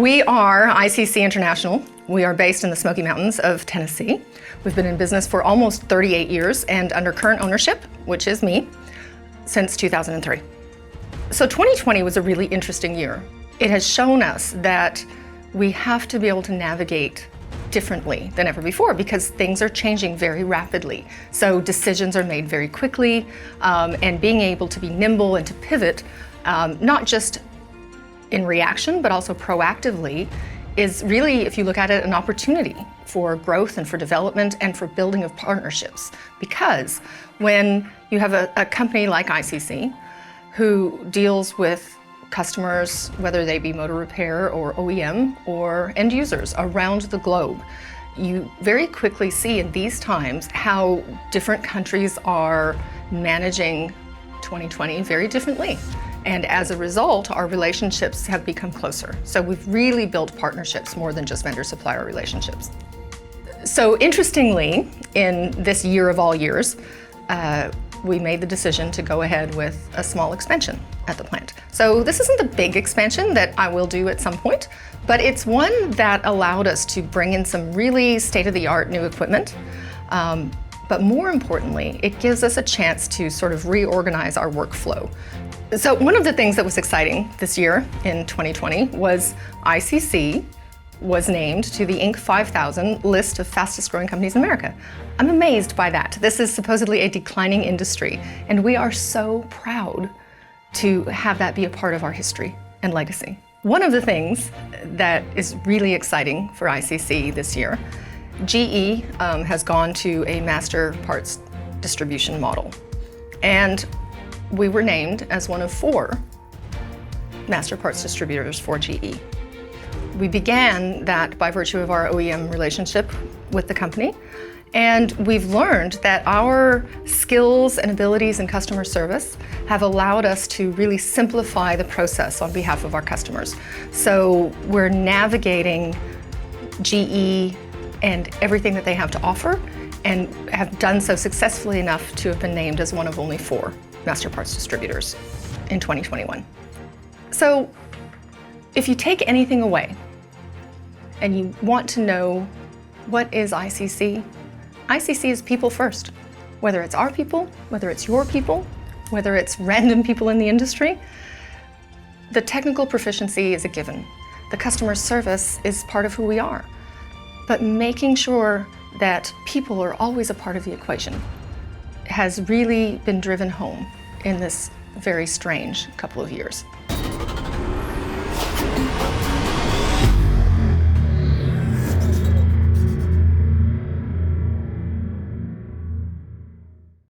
We are ICC International. We are based in the Smoky Mountains of Tennessee. We've been in business for almost 38 years and under current ownership, which is me, since 2003. So 2020 was a really interesting year. It has shown us that we have to be able to navigate differently than ever before because things are changing very rapidly. So decisions are made very quickly, and being able to be nimble and to pivot, not just in reaction, but also proactively, is really, if you look at it, an opportunity for growth and for development and for building of partnerships. Because when you have a company like ICC who deals with customers, whether they be motor repair or OEM or end users around the globe, you very quickly see in these times how different countries are managing 2020 very differently. And as a result, our relationships have become closer. So we've really built partnerships more than just vendor-supplier relationships. So interestingly, in this year of all years, we made the decision to go ahead with a small expansion at the plant. So this isn't a big expansion that I will do at some point, but it's one that allowed us to bring in some really state-of-the-art new equipment. But more importantly, it gives us a chance to sort of reorganize our workflow. So one of the things that was exciting this year in 2020 was ICC was named to the Inc. 5000 list of fastest growing companies in America. I'm amazed by that. This is supposedly a declining industry, and we are so proud to have that be a part of our history and legacy. One of the things that is really exciting for ICC this year, GE has gone to a master parts distribution model. And we were named as one of 4 master parts distributors for GE. We began that by virtue of our OEM relationship with the company, and we've learned that our skills and abilities in customer service have allowed us to really simplify the process on behalf of our customers. So we're navigating GE and everything that they have to offer, and have done so successfully enough to have been named as one of only 4 master parts distributors in 2021. So if you take anything away and you want to know what is ICC, ICC is people first. Whether it's our people, whether it's your people, whether it's random people in the industry, the technical proficiency is a given. The customer service is part of who we are. But making sure that people are always a part of the equation has really been driven home in this very strange couple of years.